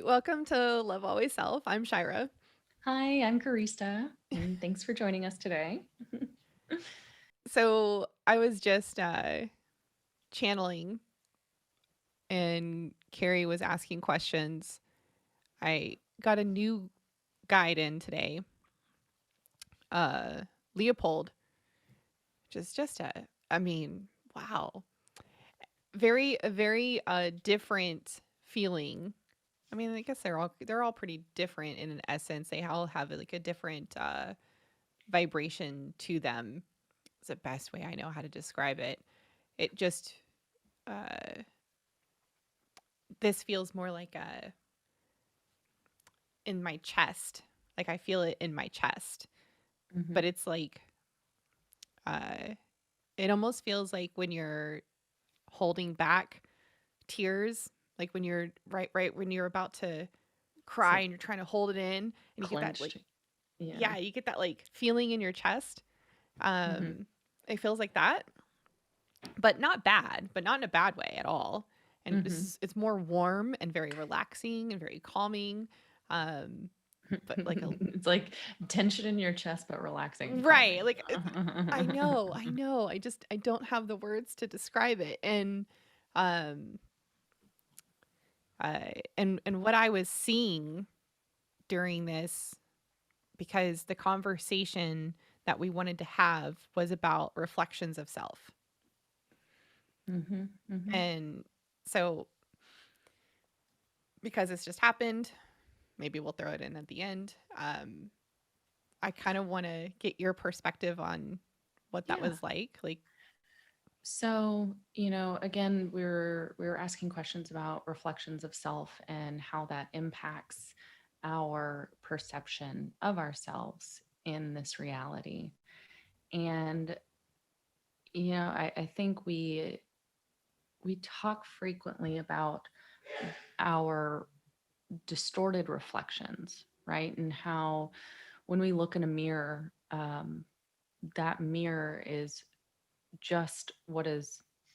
right, welcome to Love Always Self. I'm Shyra. Hi, I'm Karista, and thanks for joining us today. So I was just channeling, and Carrie was asking questions. I got a new guide in today, uh, Leopold, which is just I mean, wow, very different feeling. I mean, I guess they're all pretty different in an essence. They all have like a different vibration to them. It's the best way I know how to describe it. It just uh this feels more like a in my chest. Like I feel it in my chest. hmm But it's like uh it almost feels like when you're holding back tears, like when you're right when you're about to It's cry like and you're trying to hold it in, and you get that like clenched. Yeah. yeah, you get that like feeling in your chest. hmm Um it feels like that, but not bad, but not in a bad way at all. And hmm it's more warm and very relaxing and very calming. Um but like a It's like tension in your chest, but relaxing and right, calming. like I know. I don't have the words to describe it. And um and what I was seeing during this, because the conversation that we wanted to have was about reflections of self. hmm hmm And so because it's just happened, maybe we'll throw it in at the end. I kind of want to get your perspective on what that Yeah. was like. Like, So, again, we were asking questions about reflections of self and how that impacts our perception of ourselves in this reality. And I think we talk frequently about our distorted reflections, right? And how when we look in a mirror, that mirror is just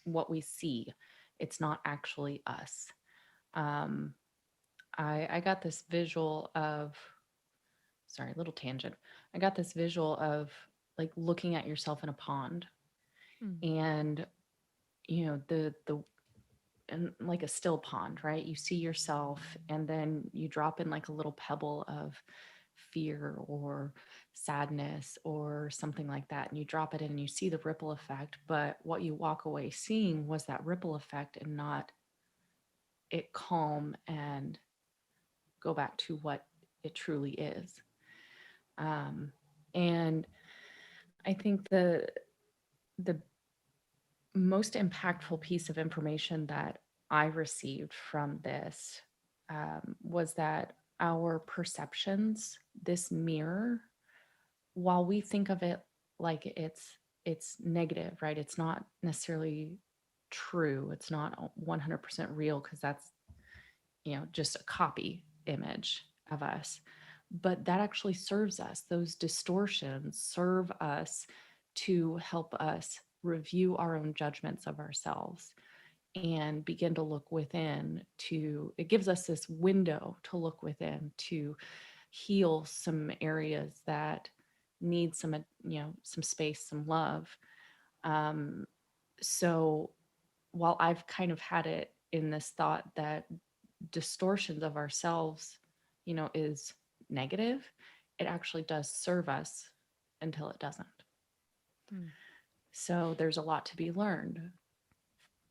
what we see. It's not actually us. Um, I got this visual of, sorry, little tangent. I got this visual of like looking at yourself in a pond, mm, and the and like a still pond, right? You see yourself and then you drop in like a little pebble of fear or sadness or something like that. And you drop it in and you see the ripple effect. But what you walk away seeing was that ripple effect and not it calm and go back to what it truly is. Um, and I think the most impactful piece of information that I received from this was that our perceptions, this mirror, while we think of it like it's negative, right? It's not necessarily true. It's not 100% real because that's just a copy image of us. But that actually serves us. Those distortions serve us to help us review our own judgments of ourselves and begin to look within. To it gives us this window to look within to heal some areas that need some space, some love. Um, so while I've kind of had it in this thought that distortions of ourselves is negative, it actually does serve us until it doesn't. mm. So there's a lot to be learned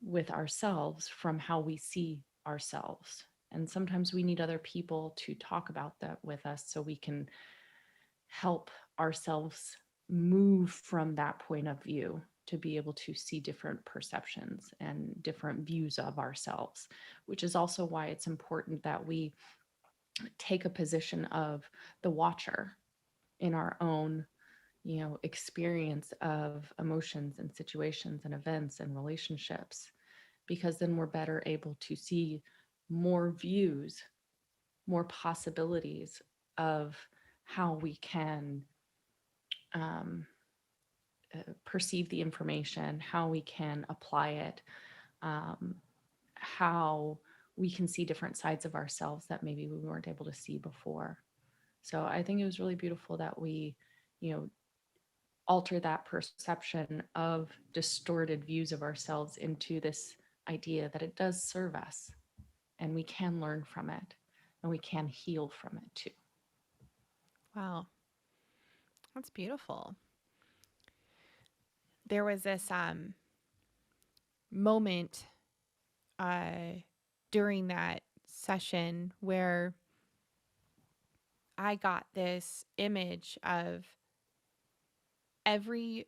with ourselves from how we see ourselves. And sometimes we need other people to talk about that with us so we can help ourselves move from that point of view to be able to see different perceptions and different views of ourselves, which is also why it's important that we take a position of the watcher in our own experience of emotions and situations and events and relationships, because then we're better able to see more views, more possibilities of how we can um, perceive the information, how we can apply it, how we can see different sides of ourselves that maybe we weren't able to see before. So I think it was really beautiful that we, you know, alter that perception of distorted views of ourselves into this idea that it does serve us and we can learn from it and we can heal from it too. Wow, that's beautiful. There was this moment uh, during that session where I got this image of every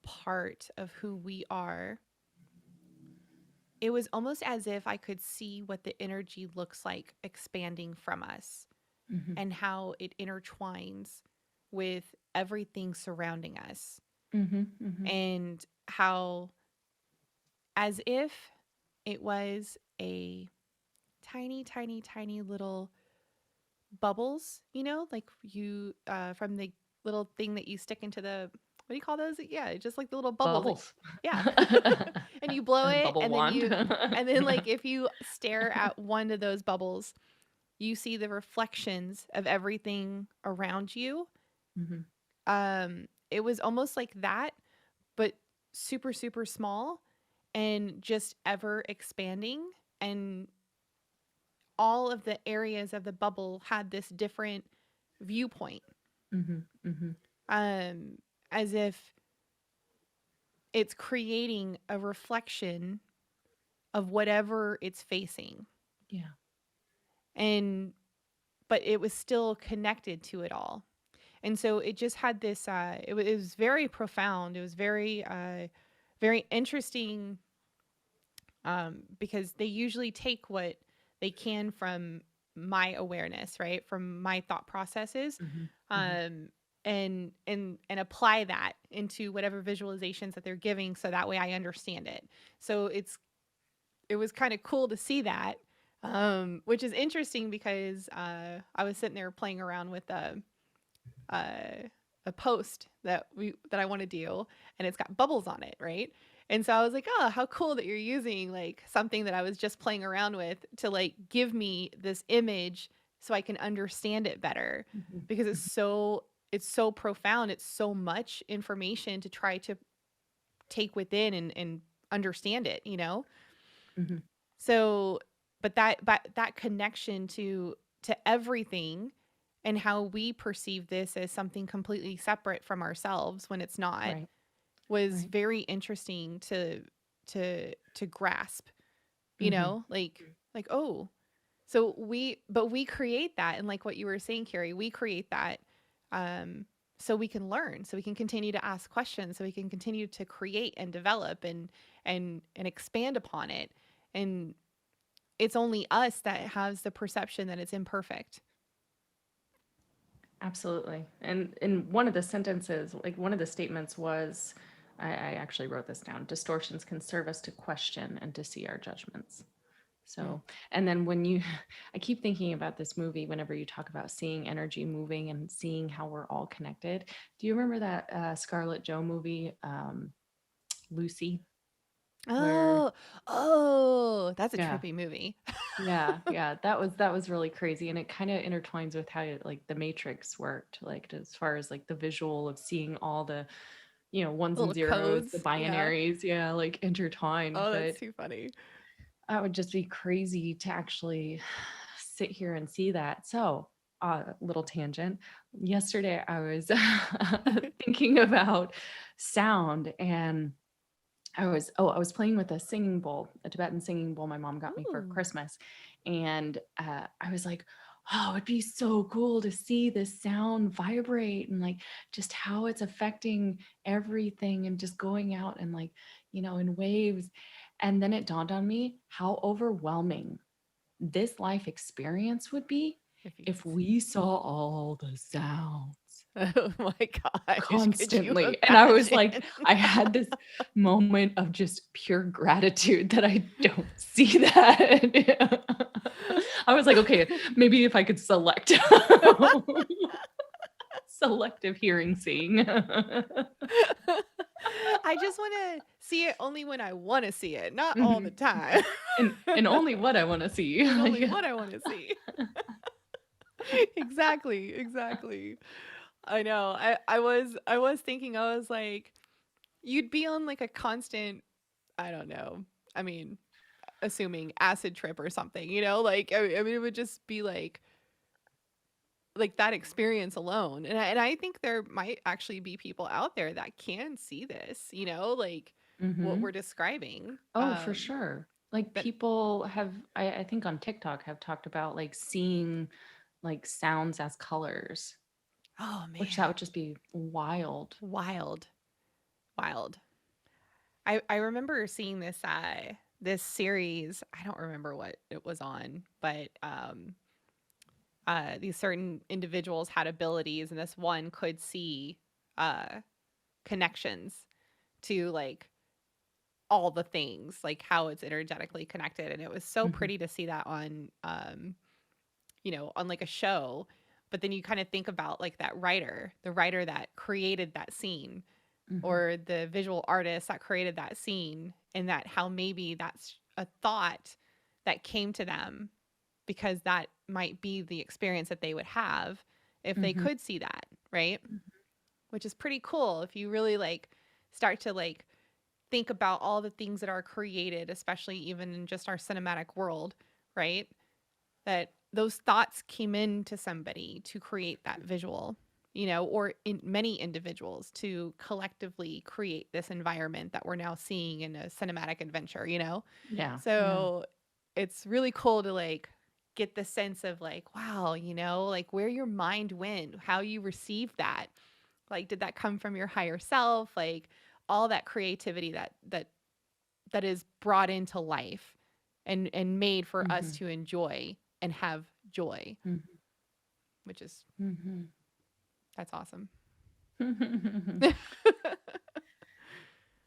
part of who we are. It was almost as if I could see what the energy looks like expanding from us Mm-hmm. and how it intertwines with everything surrounding us. Mm-hmm. Mm-hmm. And how, as if it was a tiny, tiny, tiny little bubbles, like you, from the little thing that you stick into the, what do you call those? Yeah, just like the little bubbles. Like, Bubbles. yeah. And you blow it, Bubble and then wand. like if you stare at one of those bubbles, you see the reflections of everything around you. Mm-hmm. It was almost like that, but super, super small and just ever expanding. And all of the areas of the bubble had this different viewpoint, Mm-hmm. Mm-hmm. um, as if it's creating a reflection of whatever it's facing. Yeah. And but it was still connected to it all. And so it just had this it was very profound. It was very very interesting, because they usually take what they can from my awareness, right, from my thought processes, Mm-hmm. Mm-hmm. um, and apply that into whatever visualizations that they're giving, so that way I understand it. So it was kind of cool to see that, which is interesting because I was sitting there playing around with a post that I want to do, and it's got bubbles on it, right? And so I was like, oh, how cool that you're using like something that I was just playing around with to like give me this image so I can understand it better, Mm-hmm. because it's so profound. It's so much information to try to take within and understand it. Mm-hmm. So, but that connection to everything, and how we perceive this as something completely separate from ourselves when it's not, Right. was Right. very interesting to grasp. Mm-hmm. Like, oh, so we create that, and like what you were saying, Carrie, we create that, um so we can learn, so we can continue to ask questions, so we can continue to create and develop and expand upon it. And it's only us that has the perception that it's imperfect. Absolutely. And in one of the sentences, like one of the statements was, I actually wrote this down: distortions can serve us to question and to see our judgments. Mm. So, and then when you, I keep thinking about this movie whenever you talk about seeing energy moving and seeing how we're all connected. Do you remember that Scarlett Joe movie, Lucy? Where, Oh, that's a yeah, trippy movie. yeah, that was really crazy, and it kind of intertwines with how like the Matrix worked, like as far as like the visual of seeing all the, ones and Little zeros, the codes. Yeah. binaries, yeah, like intertwined. Oh, that's But too funny. that would just be crazy to actually sit here and see that. So, little tangent. Yesterday, I was thinking about sound, and I was playing with a singing bowl, a Tibetan singing bowl my mom got me for Ooh. Christmas, and I was like, oh, it'd be so cool to see this sound vibrate and like just how it's affecting everything and just going out and like, in waves. And then it dawned on me how overwhelming this life experience would be If you if could see. we saw all the sounds Oh my gosh, could you constantly. And I was like, imagine? I had this moment of just pure gratitude that I don't see that. I was like, okay, maybe if I could select selective hearing seeing. I just want to see it only when I want to see it, not all the Mhm. time. And only what I want to see. And only Like, what I want to see. Exactly, exactly. I know. I was thinking, I was like, you'd be on like a constant, I don't know. I mean, assuming acid trip or something, like I mean it would just be like that experience alone. And I think there might actually be people out there that can see this, like what we're hmm describing. Oh, for sure. Like But people have, I think on TikTok have talked about like seeing like sounds as colors, oh which that man, would just be wild. wild, wild. I remember seeing this series. I don't remember what it was on, but these certain individuals had abilities, and this one could see uh, connections to like all the things, like how it's energetically connected. And it was so hmm pretty to see that on, on like a show. But then you kind of think about like the writer that created that scene, hmm or the visual artist that created that scene, and that how maybe that's a thought that came to them because that might be the experience that they would have if they hmm could see that, right? Which is pretty cool if you really like start to like think about all the things that are created, especially even in just our cinematic world, right? That those thoughts came into somebody to create that visual, or in many individuals to collectively create this environment that we're now. In a cinematic adventure. Yeah. Yeah. So it's really cool to like get the sense of like, wow, like where your mind went, how you received that. Like, did that come from your higher self? Like all that creativity that is brought into life and made for us hmm to enjoy and have joy, which is hmm that's awesome. hmm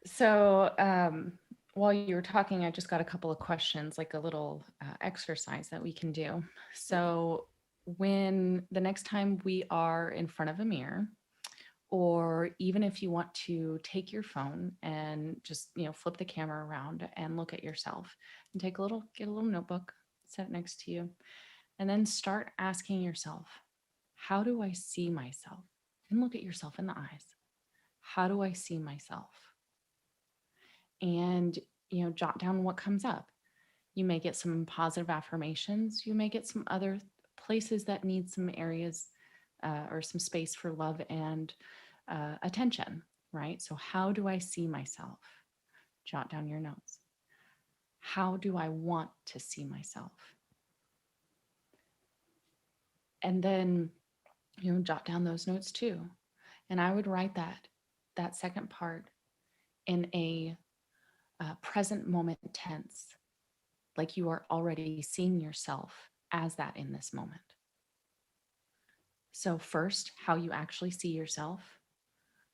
So, while you were talking, I just got a couple of questions, like a little exercise that we can do. So, when the next time we are in front of a mirror, or even if you want to take your phone and just, flip the camera around and look at yourself and get a little notebook, set it next to you, and then start asking yourself, how do I see myself? And look at yourself in the eyes. How do I see myself? And jot down what comes up. You may get some positive affirmations. You may get some other places that need some areas or some space for love and attention, right? So how do I see myself? Jot down your notes. How do I want to see myself? And then jot down those notes too. And I would write that second part in a present moment tense, like you are already seeing yourself as that in this moment. So, first, how you actually see yourself,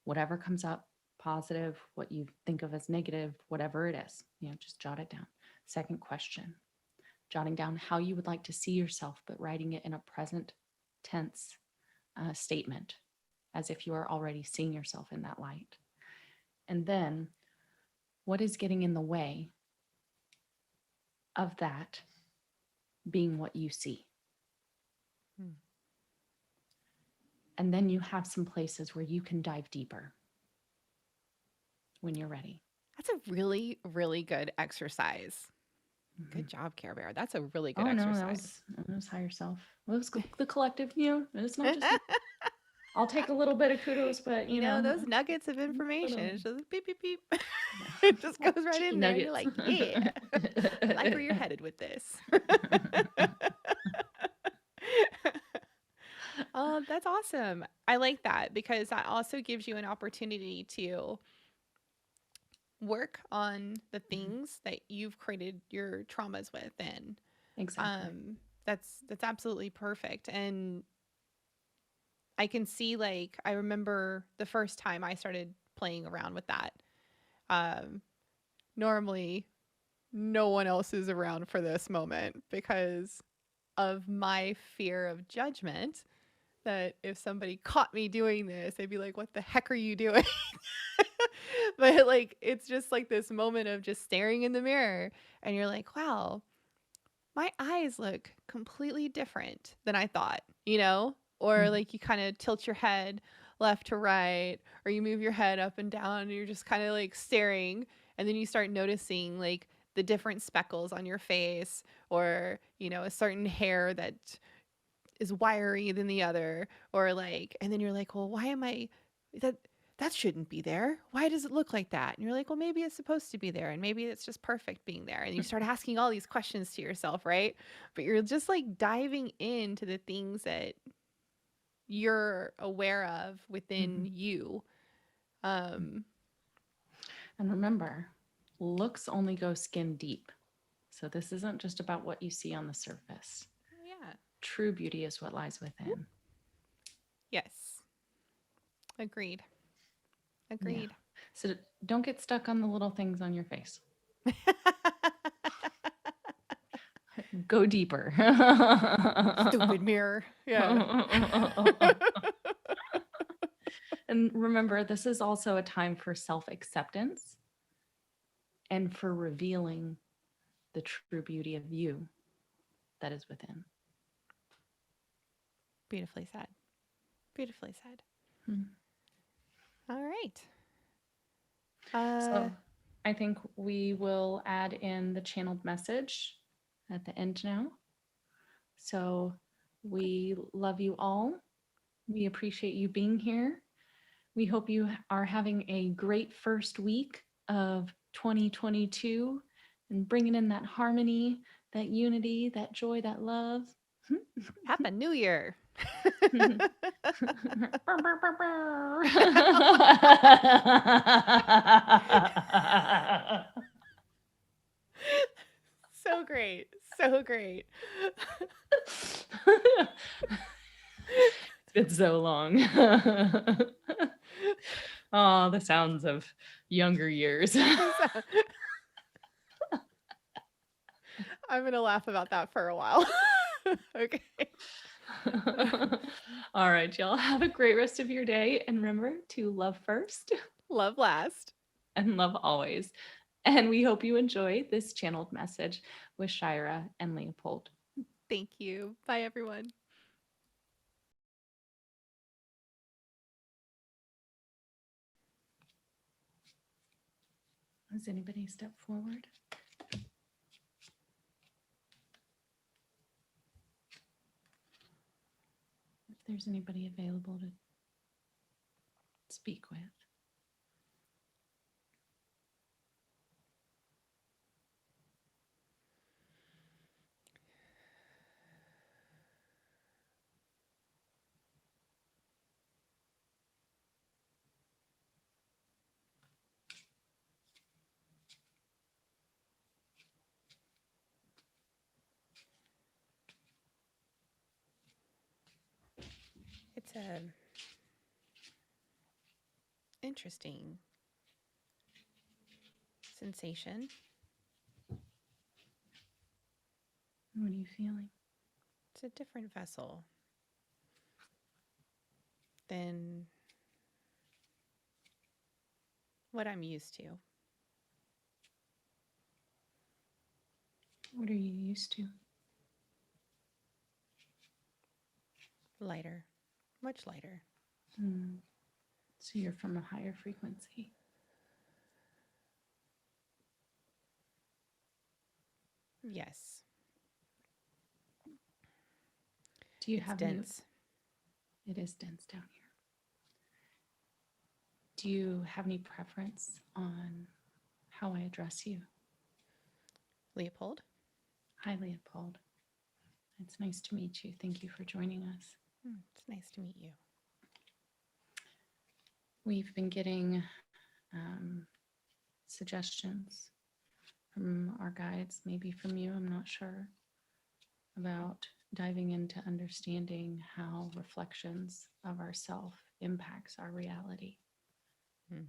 whatever comes up, positive, what you think of as negative, whatever it is, just jot it down. Second question, jotting down how you would like to see yourself, but writing it in a present tense statement, as if you are already seeing yourself in that light. And then, what is getting in the way of that being what you see? Hmm. And then you have some places where you can dive deeper when you're ready. That's a really, really good exercise. Mhm. Good job, Care Bear. That's a really good Oh no, exercise. that was higher self. Well, it was the collective. It's not just me. I'll take a little bit of kudos, but Those nuggets of but, information. It's just beep, beep, beep. yeah, It just little goes right chicken in there, and you're nuggets. like, yeah, I like where you're headed with this. Oh, that's awesome. I like that because that also gives you an opportunity to work on the things that you've created your traumas with. And Exactly. um that's absolutely perfect. And I can see, like, I remember the first time I started playing around with that. um Normally no one else is around for this moment because of my fear of judgment, that if somebody caught me doing this, they'd be like, what the heck are you doing? But like it's just like this moment of just staring in the mirror and you're like, wow, my eyes look completely different than I thought, you know? Or Mhm. like you kind of tilt your head left to right, or you move your head up and down, and you're just kind of like staring. And then you start noticing like the different speckles on your face, or, you know, a certain hair that is wiry than the other, or like, and then you're like, well, why am I that? That shouldn't be there. Why does it look like that? And you're like, well, maybe it's supposed to be there, and maybe it's just perfect being there. And you start asking all these questions to yourself, right? But you're just like diving into the things that you're aware of within Mhm. you. Um, And remember, looks only go skin deep. So this isn't just about what you see on the surface. yeah. True beauty is what lies within. Yes. Agreed. Yeah. Agreed. So don't get stuck on the little things on your face. Go deeper. Stupid mirror. Yeah. And remember, this is also a time for self acceptance and for revealing the true beauty of you that is within. Beautifully said. Beautifully said. Hmm. All right. Uh, So I think we will add in the channeled message at the end now. So okay. we love you all. We appreciate you being here. We hope you are having a great first week of 2022 and bringing in that harmony, that unity, that joy, that love. Happy New Year. So great. So great. It's been so long. Oh, the sounds of younger years. I'm going to laugh about that for a while. Okay. All right, y'all. Have a great rest of your day. And remember to love first Love last. and love always. And we hope you enjoy this channeled message with Shyra and Leopold. Thank you. Bye, everyone. Does anybody step forward? If there's anybody available to speak with. It's a interesting sensation. What are you feeling? It's a different vessel than what I'm used to. What are you used to? Lighter, much lighter. So you're from a higher frequency. Yes. Do you It's have any? dense. It is dense down here. Do you have any preference on how I address you? Leopold. Hi, Leopold. It's nice to meet you. Thank you for joining us. It's nice to meet you. We've been getting suggestions from our guides, maybe from you, I'm not sure, about diving into understanding how reflections of ourself impacts our reality.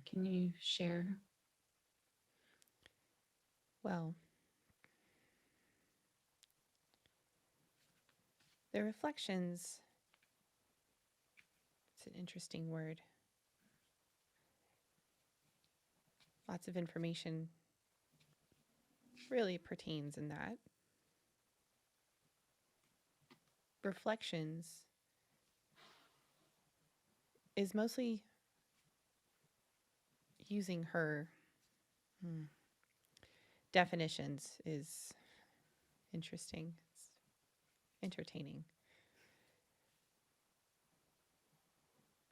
Can you share? Well, the reflections, it's an interesting word. lots of information really pertains in that. Reflections is mostly using her definitions is interesting. It's entertaining.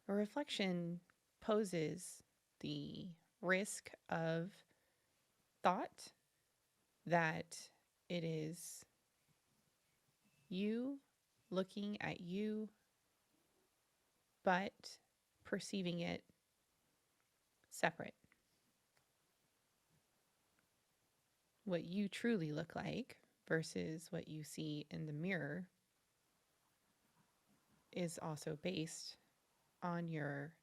A reflection poses the risk of thought that it is you looking at you, but perceiving it separate. What you truly look like versus what you see in the mirror is also based on your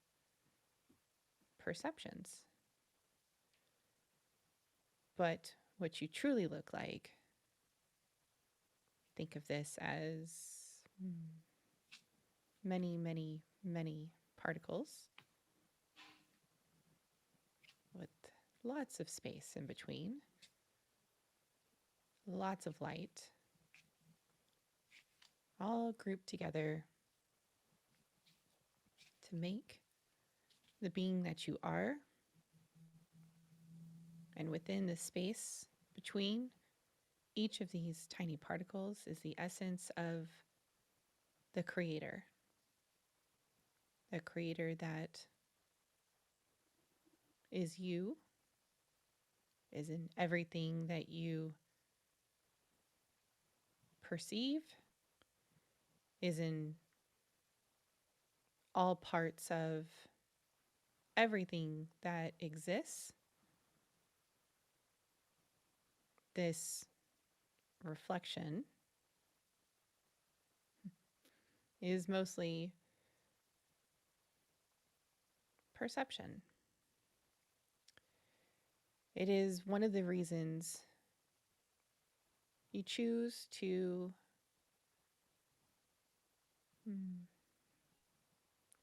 perceptions. But what you truly look like, think of this as many, many, many particles with lots of space in between, lots of light, all grouped together to make the being that you are. And within the space between each of these tiny particles is the essence of the creator that is you, is in everything that you perceive, is in all parts of everything that exists. This reflection is mostly perception. It is one of the reasons you choose to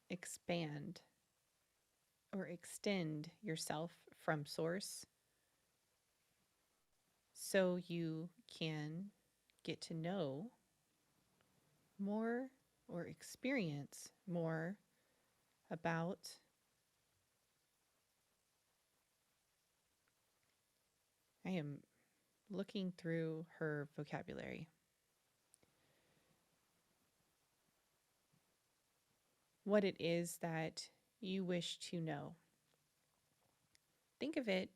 expand or extend yourself from source so you can get to know more or experience more about I am looking through her vocabulary. What it is that you wish to know. Think of it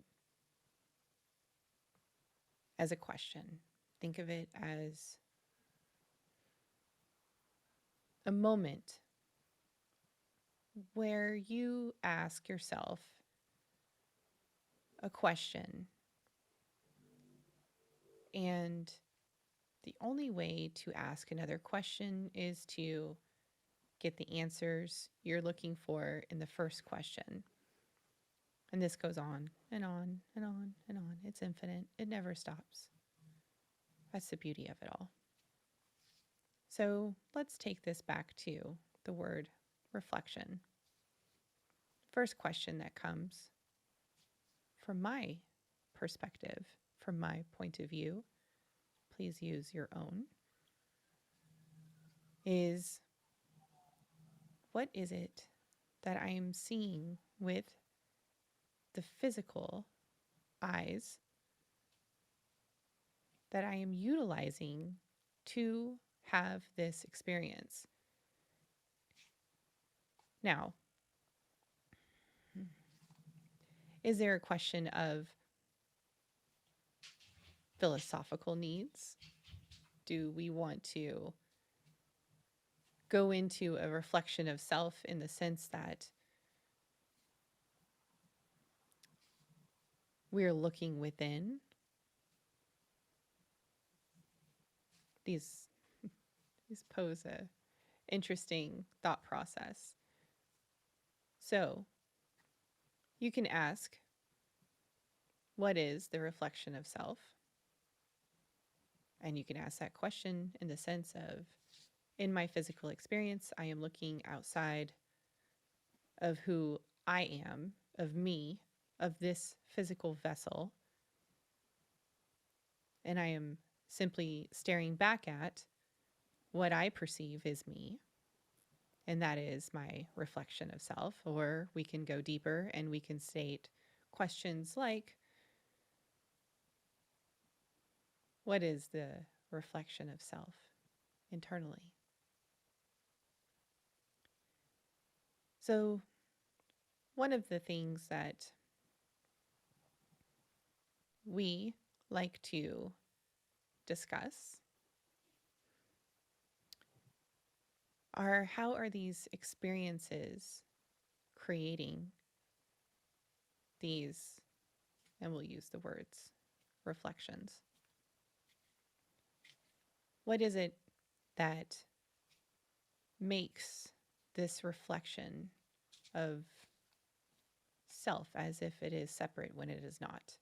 as a question. Think of it as a moment where you ask yourself a question, and the only way to ask another question is to get the answers you're looking for in the first question. And this goes on and on and on and on. It's infinite. It never stops. That's the beauty of it all. So let's take this back to the word reflection. First question that comes from my perspective, from my point of view, please use your own, is what is it that I am seeing with the physical eyes that I am utilizing to have this experience? Now, is there a question of philosophical needs? Do we want to go into a reflection of self in the sense that we're looking within? These pose a interesting thought process. So you can ask, what is the reflection of self? And you can ask that question in the sense of, in my physical experience, I am looking outside of who I am, of me, of this physical vessel, and I am simply staring back at what I perceive is me, and that is my reflection of self. Or we can go deeper and we can state questions like, what is the reflection of self internally? So, one of the things that we like to discuss are, how are these experiences creating these, and we'll use the words, reflections. What is it that makes this reflection of self as if it is separate when it is not?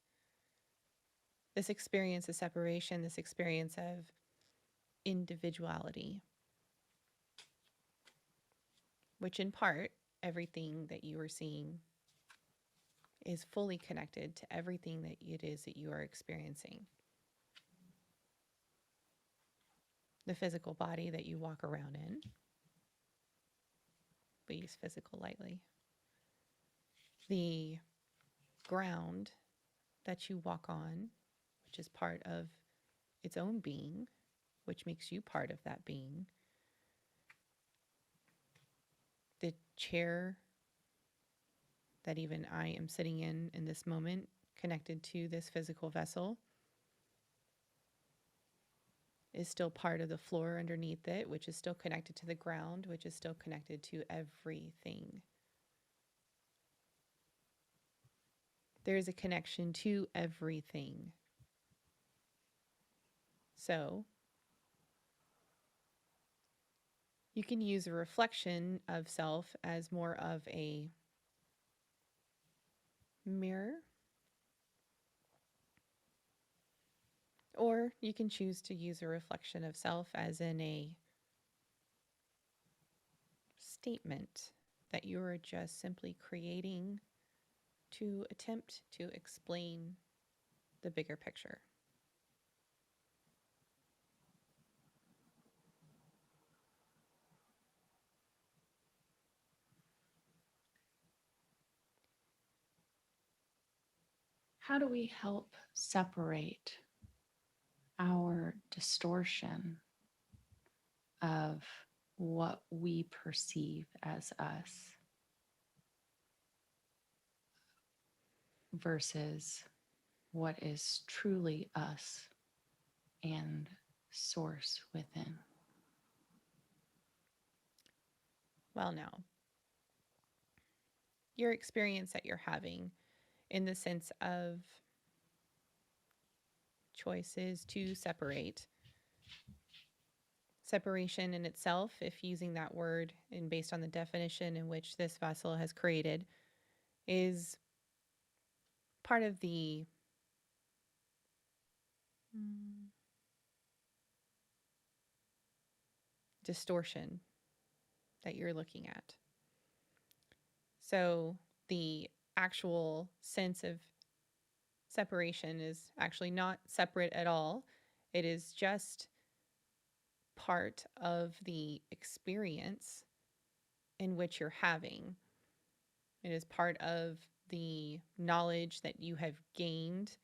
This experience of separation, this experience of individuality, which in part, everything that you are seeing is fully connected to everything that it is that you are experiencing. The physical body that you walk around in, we use physical lightly. The ground that you walk on, which is part of its own being, which makes you part of that being. The chair that even I am sitting in this moment, connected to this physical vessel, is still part of the floor underneath it, which is still connected to the ground, which is still connected to everything. There is a connection to everything. So you can use a reflection of self as more of a mirror, or you can choose to use a reflection of self as in a statement that you are just simply creating to attempt to explain the bigger picture. How do we help separate our distortion of what we perceive as us versus what is truly us and source within? Well, now, your experience that you're having in the sense of choices to separate. Separation in itself, if using that word and based on the definition in which this vessel has created, is part of the distortion that you're looking at. So the actual sense of separation is actually not separate at all. It is just part of the experience in which you're having. It is part of the knowledge that you have gained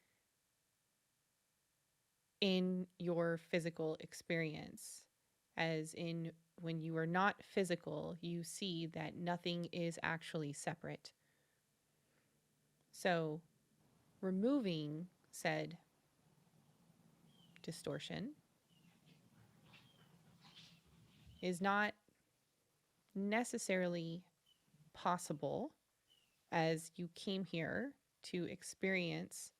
in your physical experience. As in, when you are not physical, you see that nothing is actually separate. So, removing said distortion is not necessarily possible, as you came here to experience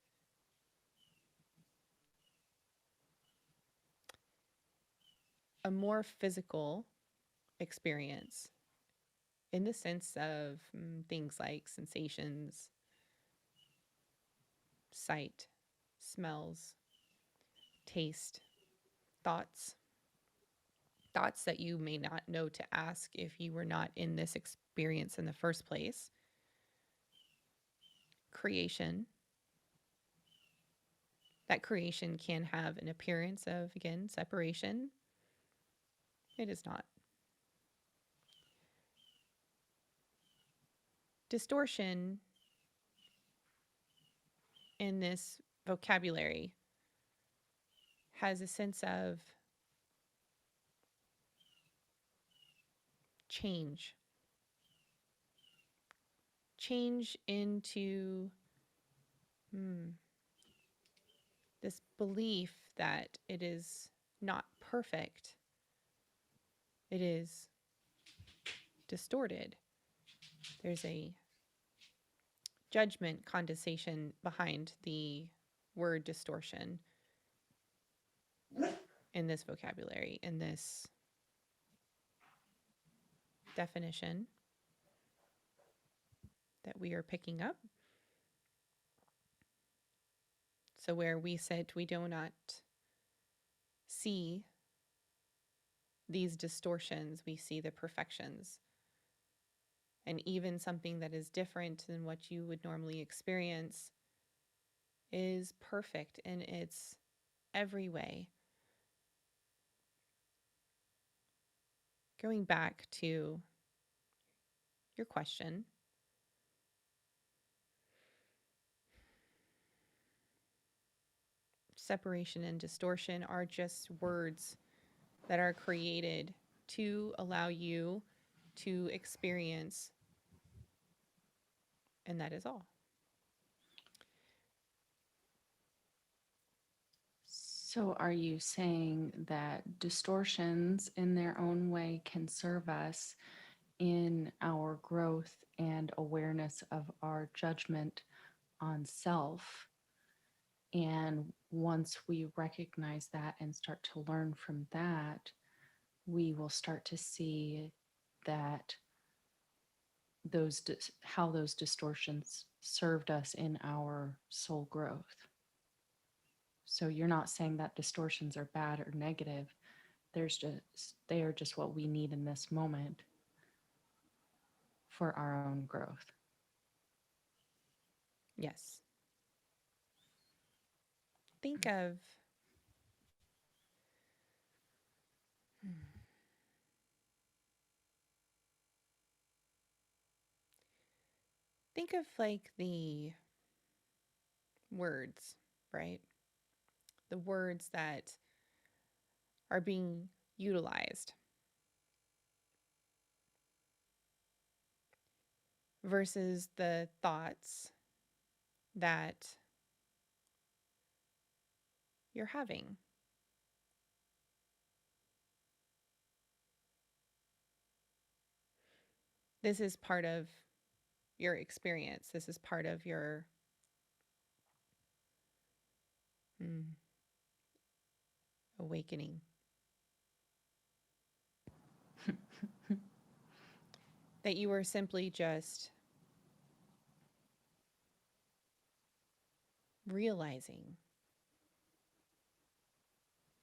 a more physical experience in the sense of things like sensations, sight, smells, taste, thoughts. Thoughts that you may not know to ask if you were not in this experience in the first place, creation. That creation can have an appearance of, again, separation. It is not. Distortion in this vocabulary has a sense of change, change into this belief that it is not perfect, it is distorted. There's a judgment condensation behind the word distortion in this vocabulary, in this definition that we are picking up. So, where we said we do not see these distortions, we see the perfections. And even something that is different than what you would normally experience is perfect in its every way. Going back to your question, separation and distortion are just words that are created to allow you to experience, and that is all. So, are you saying that distortions in their own way can serve us in our growth and awareness of our judgment on self? And once we recognize that and start to learn from that, we will start to see that how those distortions served us in our soul growth. So you're not saying that distortions are bad or negative. They are just what we need in this moment for our own growth. Yes. Think of think of like the words, right? The words that are being utilized versus the thoughts that you're having. This is part of your experience. This is part of your awakening. That you are simply just realizing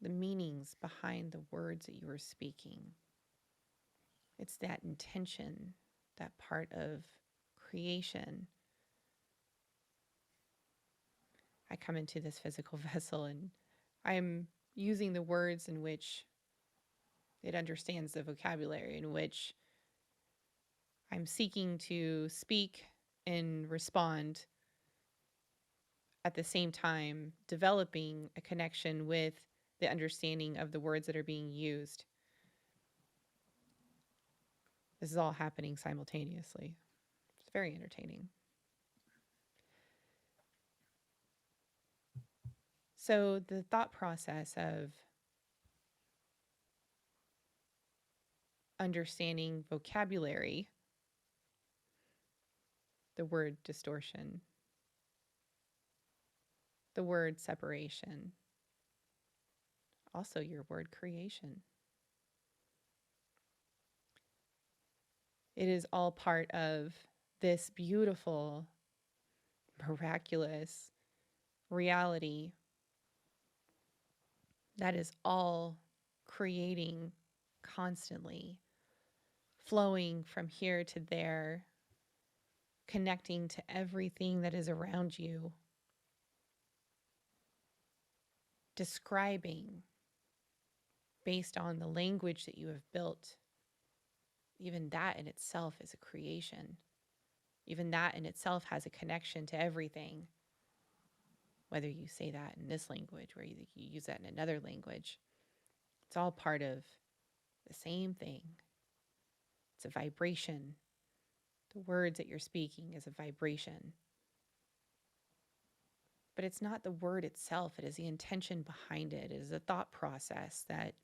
the meanings behind the words that you are speaking. It's that intention, that part of creation. I come into this physical vessel and I'm using the words in which it understands, the vocabulary in which I'm seeking to speak and respond, at the same time developing a connection with the understanding of the words that are being used. This is all happening simultaneously. It's very entertaining. So, the thought process of understanding vocabulary, the word distortion, the word separation, also your word creation. It is all part of this beautiful, miraculous reality that is all creating constantly, flowing from here to there, connecting to everything that is around you, describing based on the language that you have built. Even that in itself is a creation. Even that in itself has a connection to everything, whether you say that in this language or you use that in another language. It's all part of the same thing. It's a vibration. The words that you're speaking is a vibration. But it's not the word itself, it is the intention behind it. It is a thought process that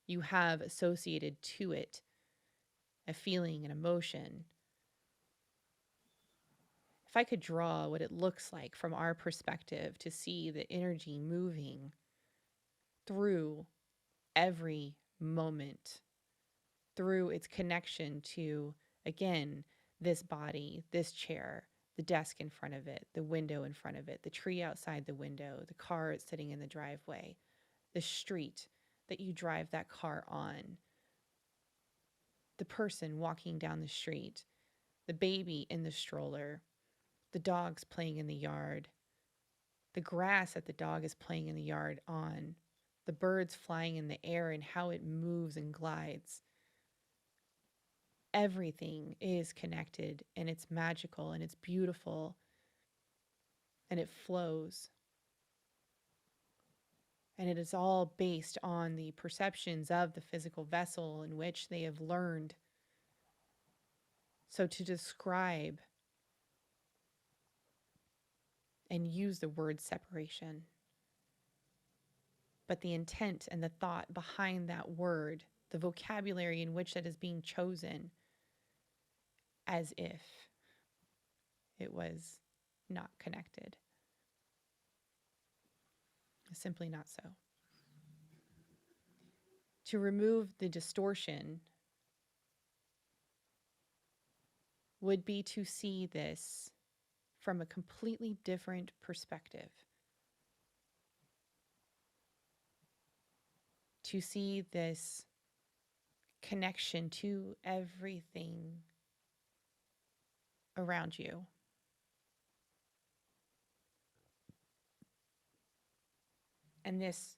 you have associated to it, a feeling, an emotion. If I could draw what it looks like from our perspective to see the energy moving through every moment, through its connection to, again, this body, this chair, the desk in front of it, the window in front of it, the tree outside the window, the car sitting in the driveway, the street that you drive that car on, the person walking down the street, the baby in the stroller, the dogs playing in the yard, the grass that the dog is playing in the yard on, the birds flying in the air and how it moves and glides. Everything is connected and it's magical and it's beautiful and it flows. And it is all based on the perceptions of the physical vessel in which they have learned. So to describe and use the word separation, but the intent and the thought behind that word, the vocabulary in which that is being chosen, as if it was not connected. It's simply not so. To remove the distortion would be to see this from a completely different perspective. To see this connection to everything around you. And this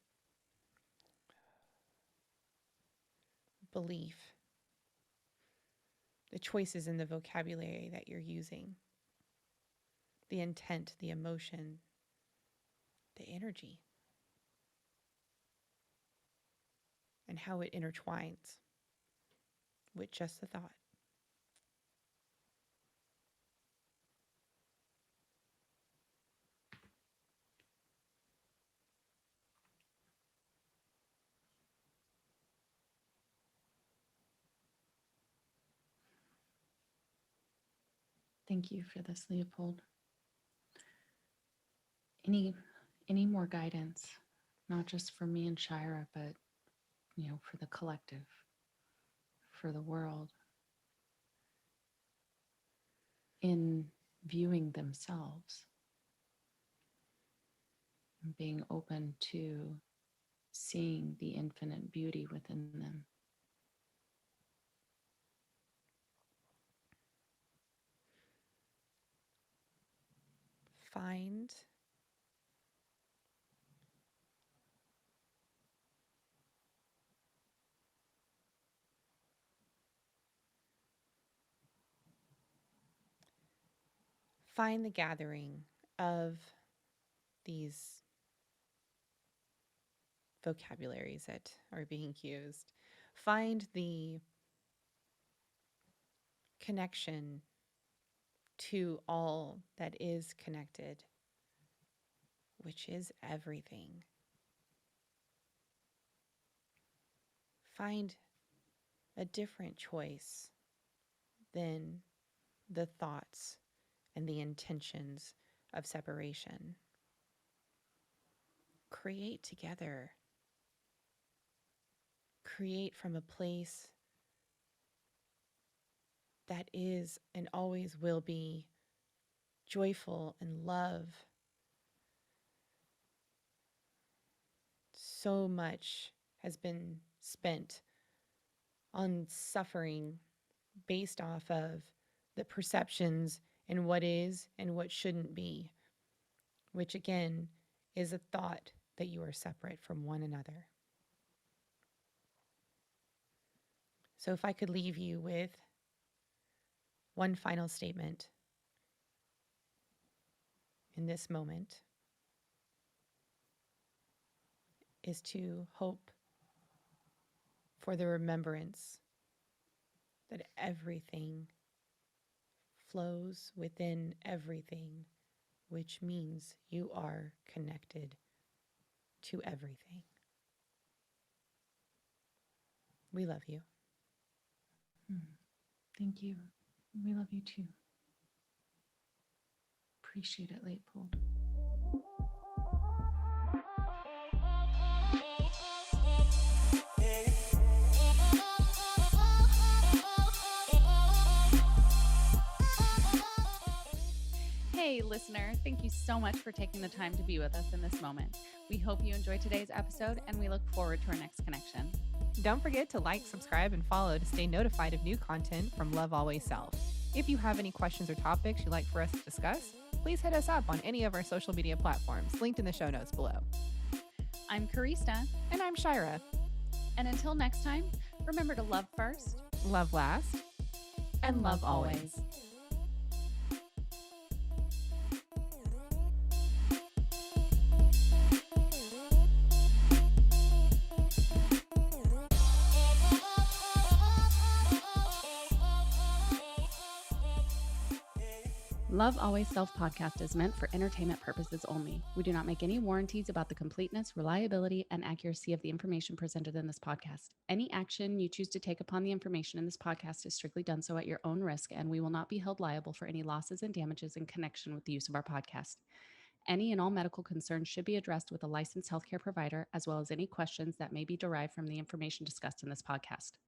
belief, the choices in the vocabulary that you're using, the intent, the emotion, the energy, and how it intertwines with just the thought. Thank you for this, Leopold. Any any more guidance, not just for me and Shyra, but for the collective, for the world, in viewing themselves and being open to seeing the infinite beauty within them. Find find the gathering of these vocabularies that are being used. Find the connection to all that is connected, which is everything. Find a different choice than the thoughts and the intentions of separation. Create together. Create from a place that is and always will be joyful and love. So much has been spent on suffering based off of the perceptions and what is and what shouldn't be, which again is a thought that you are separate from one another. So, if I could leave you with one final statement in this moment, is to hope for the remembrance that everything flows within everything, which means you are connected to everything. We love you. Thank you. We love you too. Appreciate it, Leopold. Hey, listener, thank you so much for taking the time to be with us in this moment. We hope you enjoyed today's episode, and we look forward to our next connection. Don't forget to like, subscribe, and follow to stay notified of new content from Love Always Self. If you have any questions or topics you'd like for us to discuss, please hit us up on any of our social media platforms linked in the show notes below. I'm Karista. And I'm Shyra. And until next time, remember to love first, Love last, and love always. Love Always Self podcast is meant for entertainment purposes only. We do not make any warranties about the completeness, reliability, and accuracy of the information presented in this podcast. Any action you choose to take upon the information in this podcast is strictly done so at your own risk, and we will not be held liable for any losses and damages in connection with the use of our podcast. Any and all medical concerns should be addressed with a licensed healthcare provider, as well as any questions that may be derived from the information discussed in this podcast.